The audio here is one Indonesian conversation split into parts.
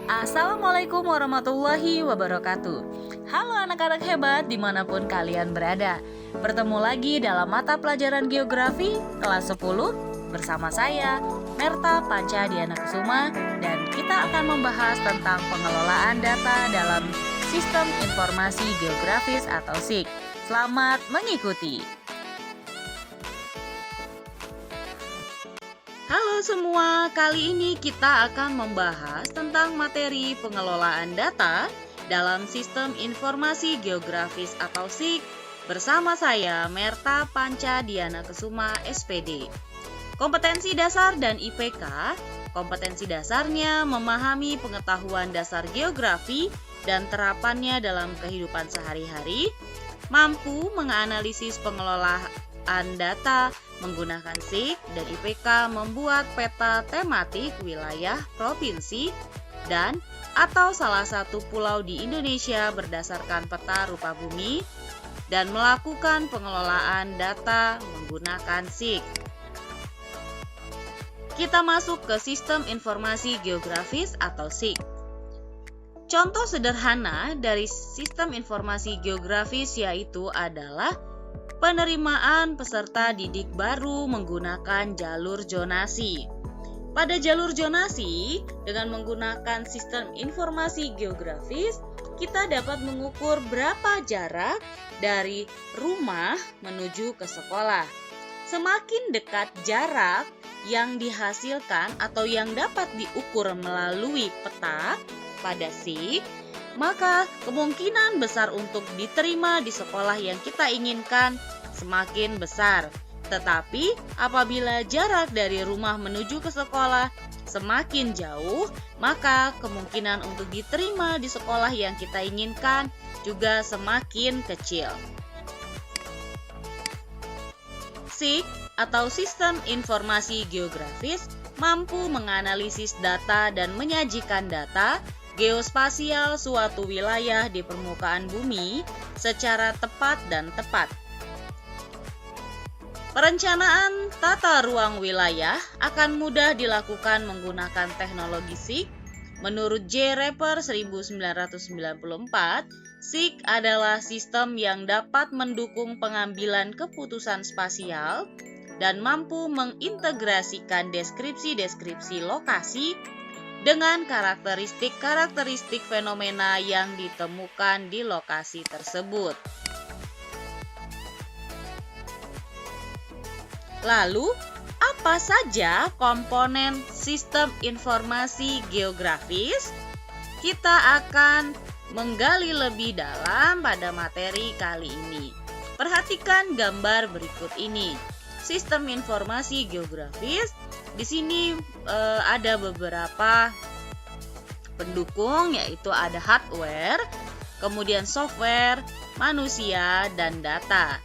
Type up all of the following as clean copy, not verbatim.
Assalamualaikum warahmatullahi wabarakatuh. Halo anak-anak hebat dimanapun kalian berada. Bertemu lagi dalam mata pelajaran geografi kelas 10 bersama saya Merta Panca Diana Kusuma. Dan kita akan membahas tentang pengelolaan data dalam Sistem Informasi Geografis atau SIG. Selamat mengikuti. Halo semua, kali ini kita akan membahas tentang materi pengelolaan data dalam Sistem Informasi Geografis atau SIG bersama saya Merta Panca Diana Kusuma SPD. Kompetensi dasar dan IPK. Kompetensi dasarnya memahami pengetahuan dasar geografi dan terapannya dalam kehidupan sehari-hari, mampu menganalisis pengelolaan data menggunakan SIG, dan IPK membuat peta tematik wilayah, provinsi, dan atau salah satu pulau di Indonesia berdasarkan peta rupa bumi dan melakukan pengelolaan data menggunakan SIG. Kita masuk ke Sistem Informasi Geografis atau SIG. Contoh sederhana dari Sistem Informasi Geografis yaitu adalah penerimaan peserta didik baru menggunakan jalur zonasi. Pada jalur zonasi, dengan menggunakan sistem informasi geografis, kita dapat mengukur berapa jarak dari rumah menuju ke sekolah. Semakin dekat jarak yang dihasilkan atau yang dapat diukur melalui peta pada SIG, maka kemungkinan besar untuk diterima di sekolah yang kita inginkan semakin besar. Tetapi apabila jarak dari rumah menuju ke sekolah semakin jauh, maka kemungkinan untuk diterima di sekolah yang kita inginkan juga semakin kecil. SIG atau Sistem Informasi Geografis mampu menganalisis data dan menyajikan data geospasial suatu wilayah di permukaan bumi secara tepat dan tepat. Perencanaan tata ruang wilayah akan mudah dilakukan menggunakan teknologi SIG. Menurut J. Repper 1994, SIG adalah sistem yang dapat mendukung pengambilan keputusan spasial dan mampu mengintegrasikan deskripsi-deskripsi lokasi dengan karakteristik-karakteristik fenomena yang ditemukan di lokasi tersebut. Lalu, apa saja komponen sistem informasi geografis? Kita akan menggali lebih dalam pada materi kali ini. Perhatikan gambar berikut ini. Sistem informasi geografis. Di sini ada beberapa pendukung, yaitu ada hardware, kemudian software, manusia, dan data.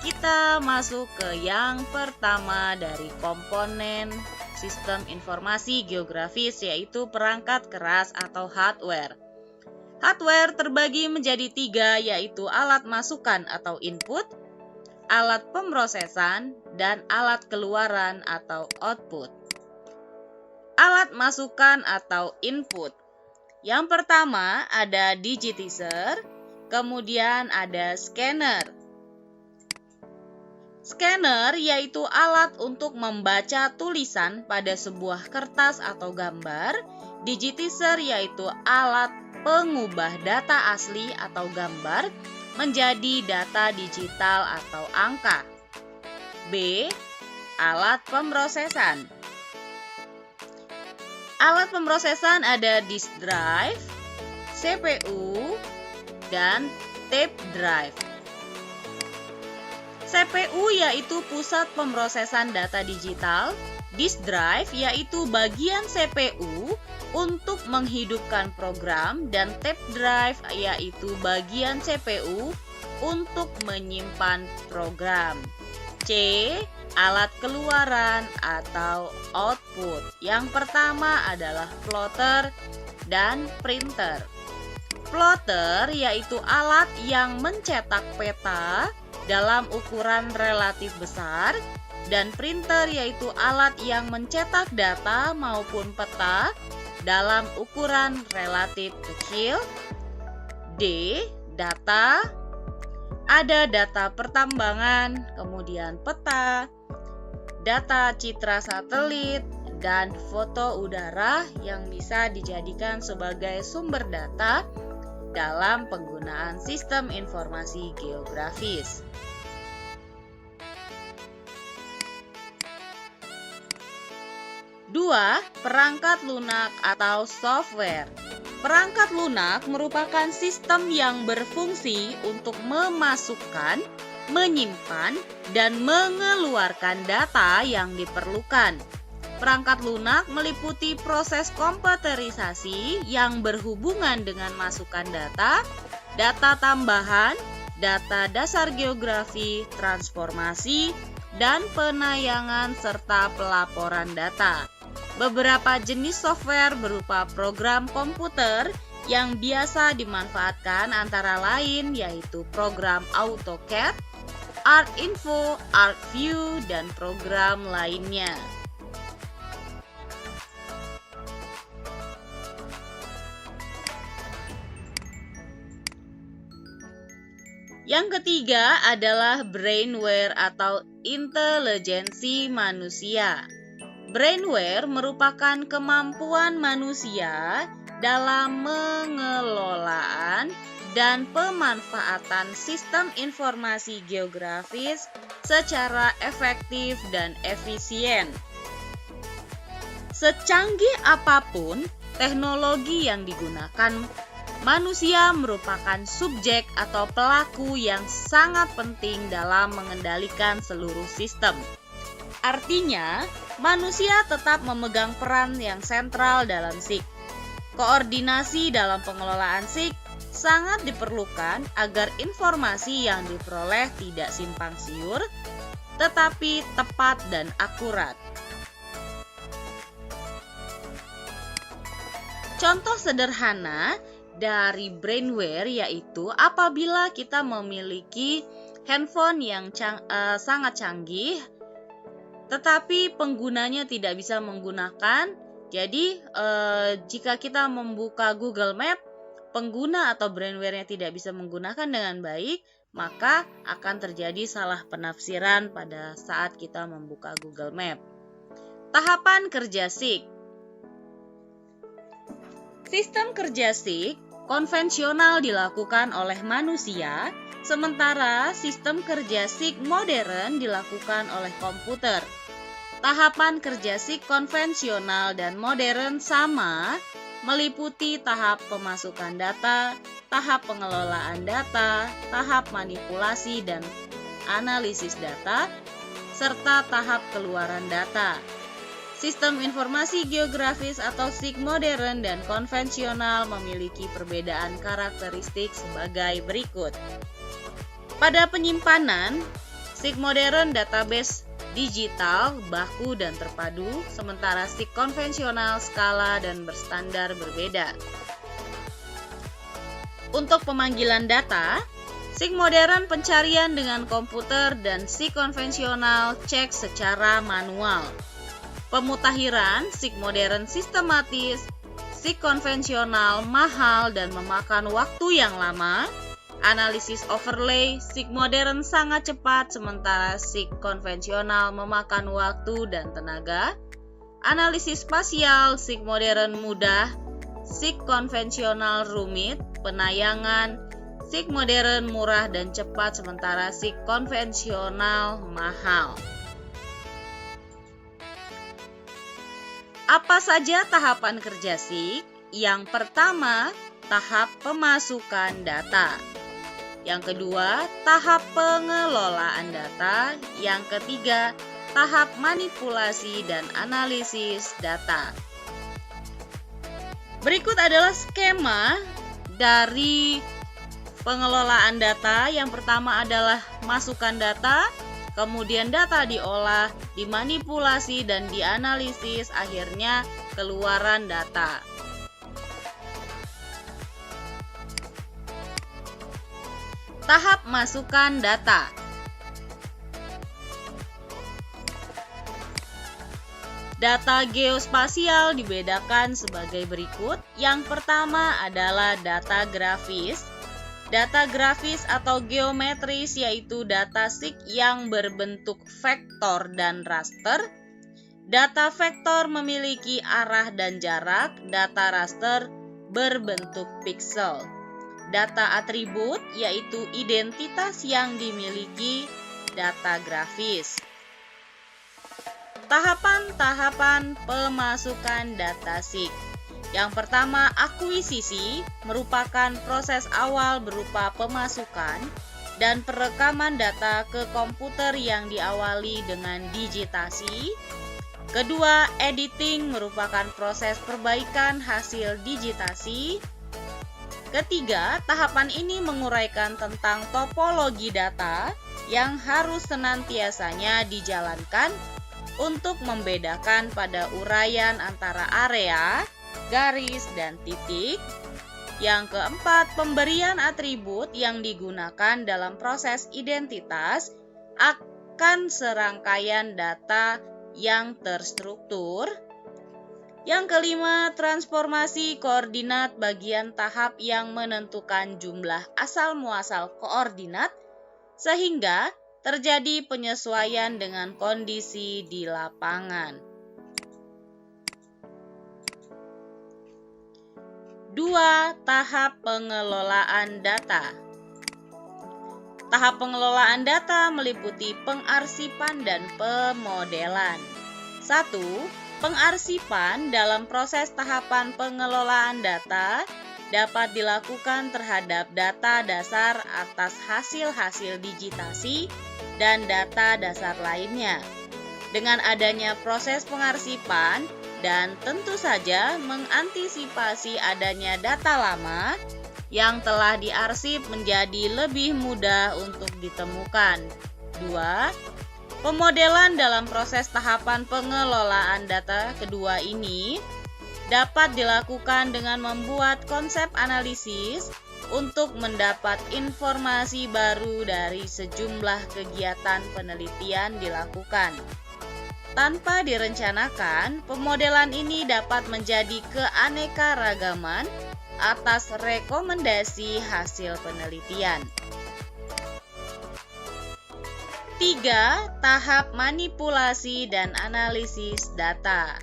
Kita masuk ke yang pertama dari komponen sistem informasi geografis, yaitu perangkat keras atau hardware. Hardware terbagi menjadi 3, yaitu alat masukan atau input, alat pemrosesan, dan alat keluaran atau output. Alat masukan atau input. Yang pertama ada digitizer, kemudian ada scanner. Scanner yaitu alat untuk membaca tulisan pada sebuah kertas atau gambar. Digitizer yaitu alat pengubah data asli atau gambar menjadi data digital atau angka. B. Alat pemrosesan. Alat pemrosesan ada disk drive, CPU, dan tape drive. CPU yaitu pusat pemrosesan data digital, disk drive yaitu bagian CPU untuk menghidupkan program, dan tape drive yaitu bagian CPU untuk menyimpan program. C. Alat keluaran atau output. Yang pertama adalah plotter dan printer. Plotter yaitu alat yang mencetak peta dalam ukuran relatif besar, dan printer yaitu alat yang mencetak data maupun peta dalam ukuran relatif kecil. D. Data. Ada data pertambangan, kemudian peta, data citra satelit, dan foto udara yang bisa dijadikan sebagai sumber data dalam penggunaan sistem informasi geografis. Dua, perangkat lunak atau software. Perangkat lunak merupakan sistem yang berfungsi untuk memasukkan, menyimpan, dan mengeluarkan data yang diperlukan. Perangkat lunak meliputi proses komputerisasi yang berhubungan dengan masukan data, data tambahan, data dasar geografi, transformasi, dan penayangan serta pelaporan data. Beberapa jenis software berupa program komputer yang biasa dimanfaatkan antara lain yaitu program AutoCAD, ArcInfo, ArcView, dan program lainnya. Yang ketiga adalah brainware atau intelijensi manusia. Brainware merupakan kemampuan manusia dalam mengelolaan dan pemanfaatan sistem informasi geografis secara efektif dan efisien. Secanggih apapun teknologi yang digunakan, manusia merupakan subjek atau pelaku yang sangat penting dalam mengendalikan seluruh sistem. Artinya, manusia tetap memegang peran yang sentral dalam SIG. Koordinasi dalam pengelolaan SIG sangat diperlukan agar informasi yang diperoleh tidak simpang siur, tetapi tepat dan akurat. Contoh sederhana dari brainware yaitu apabila kita memiliki handphone yang sangat canggih, tetapi penggunanya tidak bisa menggunakan. Jadi jika kita membuka Google Map, pengguna atau brainware-nya tidak bisa menggunakan dengan baik, maka akan terjadi salah penafsiran pada saat kita membuka Google Map. Tahapan kerja SIG. Sistem kerja SIG konvensional dilakukan oleh manusia, sementara sistem kerja SIG modern dilakukan oleh komputer. Tahapan kerja SIG konvensional dan modern sama, meliputi tahap pemasukan data, tahap pengelolaan data, tahap manipulasi dan analisis data, serta tahap keluaran data. Sistem informasi geografis atau SIG modern dan konvensional memiliki perbedaan karakteristik sebagai berikut. Pada penyimpanan, SIG modern database digital, baku, dan terpadu, sementara SIG konvensional skala dan berstandar berbeda. Untuk pemanggilan data, SIG modern pencarian dengan komputer dan SIG konvensional cek secara manual. Pemutahiran SIG modern sistematis, SIG konvensional mahal dan memakan waktu yang lama. Analisis overlay, SIG modern sangat cepat sementara SIG konvensional memakan waktu dan tenaga. Analisis spasial, SIG modern mudah, SIG konvensional rumit. Penayangan, SIG modern murah dan cepat sementara SIG konvensional mahal. Apa saja tahapan kerja SIG? Yang pertama, tahap pemasukan data. Yang kedua, tahap pengelolaan data. Yang ketiga, tahap manipulasi dan analisis data. Berikut adalah skema dari pengelolaan data. Yang pertama adalah masukkan data, kemudian data diolah, dimanipulasi dan dianalisis, akhirnya keluaran data. Tahap masukkan data. Data geospasial dibedakan sebagai berikut. Yang pertama adalah data grafis. Data grafis atau geometris yaitu data SIG yang berbentuk vektor dan raster. Data vektor memiliki arah dan jarak, data raster berbentuk piksel. Data atribut yaitu identitas yang dimiliki data grafis. Tahapan-tahapan pemasukan data SIG. Yang pertama, akuisisi merupakan proses awal berupa pemasukan dan perekaman data ke komputer yang diawali dengan digitasi. Kedua, editing merupakan proses perbaikan hasil digitasi. Ketiga, tahapan ini menguraikan tentang topologi data yang harus senantiasanya dijalankan untuk membedakan pada uraian antara area, garis, dan titik. Yang keempat, pemberian atribut yang digunakan dalam proses identitas akan serangkaian data yang terstruktur. Yang kelima, transformasi koordinat bagian tahap yang menentukan jumlah asal-muasal koordinat sehingga terjadi penyesuaian dengan kondisi di lapangan. 2. Tahap pengelolaan data. Tahap pengelolaan data meliputi pengarsipan dan pemodelan. 1. Pengarsipan dalam proses tahapan pengelolaan data dapat dilakukan terhadap data dasar atas hasil-hasil digitasi dan data dasar lainnya. Dengan adanya proses pengarsipan dan tentu saja mengantisipasi adanya data lama yang telah diarsip menjadi lebih mudah untuk ditemukan. 2. Pemodelan dalam proses tahapan pengelolaan data kedua ini dapat dilakukan dengan membuat konsep analisis untuk mendapat informasi baru dari sejumlah kegiatan penelitian dilakukan. Tanpa direncanakan, pemodelan ini dapat menjadi keanekaragaman atas rekomendasi hasil penelitian. 3. Tahap manipulasi dan analisis data.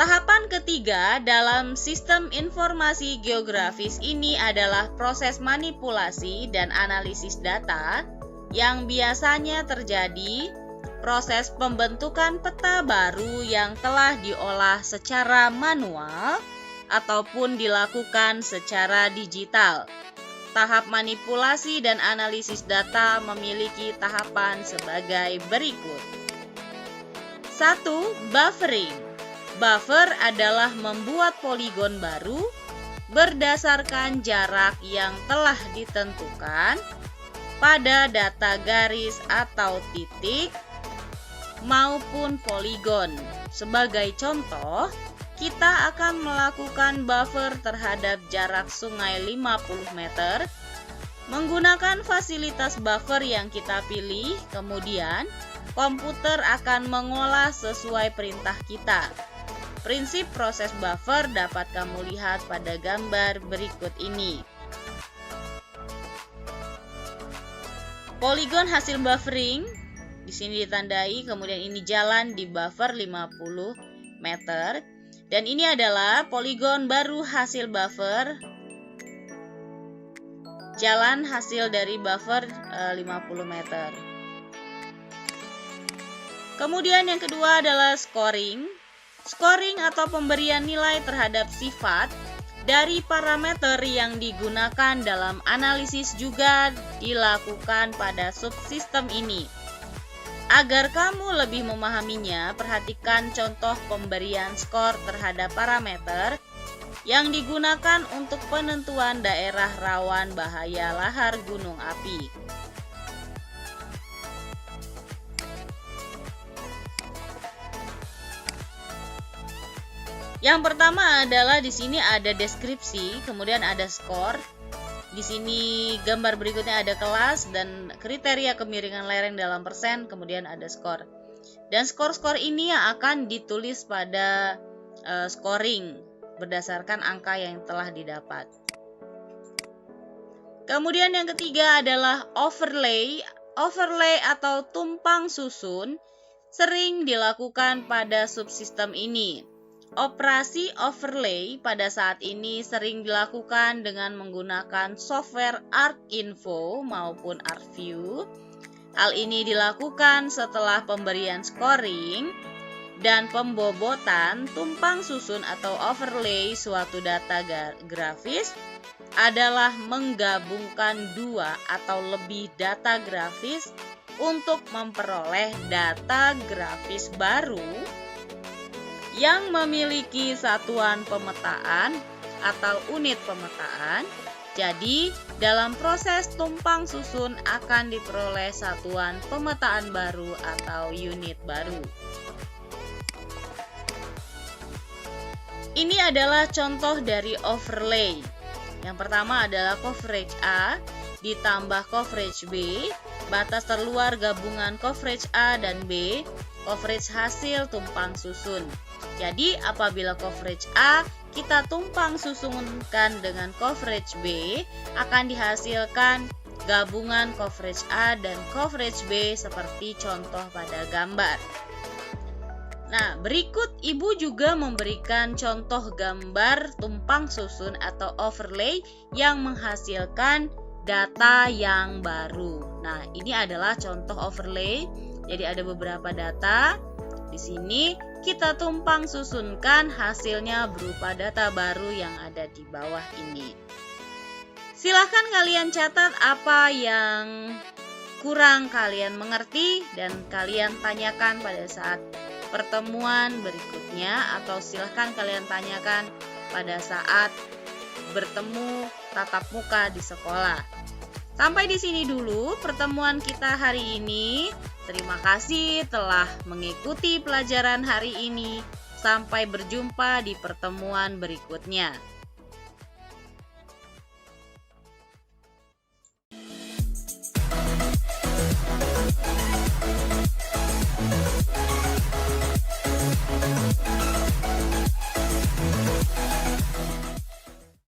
Tahapan ketiga dalam sistem informasi geografis ini adalah proses manipulasi dan analisis data yang biasanya terjadi proses pembentukan peta baru yang telah diolah secara manual ataupun dilakukan secara digital. Tahap manipulasi dan analisis data memiliki tahapan sebagai berikut. 1. Buffering. Buffer adalah membuat poligon baru berdasarkan jarak yang telah ditentukan pada data garis atau titik maupun poligon. Sebagai contoh, kita akan melakukan buffer terhadap jarak sungai 50 meter menggunakan fasilitas buffer yang kita pilih. Kemudian, komputer akan mengolah sesuai perintah kita. Prinsip proses buffer dapat kamu lihat pada gambar berikut ini. Poligon hasil buffering di sini ditandai, kemudian ini jalan di buffer 50 meter. Dan ini adalah poligon baru hasil buffer, jalan hasil dari buffer 50 meter. Kemudian yang kedua adalah scoring. Scoring atau pemberian nilai terhadap sifat dari parameter yang digunakan dalam analisis juga dilakukan pada subsistem ini. Agar kamu lebih memahaminya, perhatikan contoh pemberian skor terhadap parameter yang digunakan untuk penentuan daerah rawan bahaya lahar gunung api. Yang pertama adalah di sini ada deskripsi, kemudian ada skor. Di sini gambar berikutnya ada kelas dan kriteria kemiringan lereng dalam persen, kemudian ada skor. Dan skor-skor ini yang akan ditulis pada scoring berdasarkan angka yang telah didapat. Kemudian yang ketiga adalah overlay. Overlay atau tumpang susun sering dilakukan pada subsistem ini. Operasi overlay pada saat ini sering dilakukan dengan menggunakan software ArcInfo maupun ArcView. Hal ini dilakukan setelah pemberian scoring dan pembobotan tumpang susun atau overlay suatu data grafis adalah menggabungkan dua atau lebih data grafis untuk memperoleh data grafis baru yang memiliki satuan pemetaan atau unit pemetaan. Jadi, dalam proses tumpang susun akan diperoleh satuan pemetaan baru atau unit baru. Ini adalah contoh dari overlay. Yang pertama adalah coverage A ditambah coverage B, batas terluar gabungan coverage A dan B, coverage hasil tumpang susun. Jadi apabila coverage A kita tumpang susunkan dengan coverage B, akan dihasilkan gabungan coverage A dan coverage B seperti contoh pada gambar. Nah, berikut Ibu juga memberikan contoh gambar tumpang susun atau overlay yang menghasilkan data yang baru. Nah, ini adalah contoh overlay. Jadi ada beberapa data. Di sini kita tumpang susunkan, hasilnya berupa data baru yang ada di bawah ini. Silahkan kalian catat apa yang kurang kalian mengerti dan kalian tanyakan pada saat pertemuan berikutnya, atau silahkan kalian tanyakan pada saat bertemu tatap muka di sekolah. Sampai di sini dulu pertemuan kita hari ini. Terima kasih telah mengikuti pelajaran hari ini. Sampai berjumpa di pertemuan berikutnya.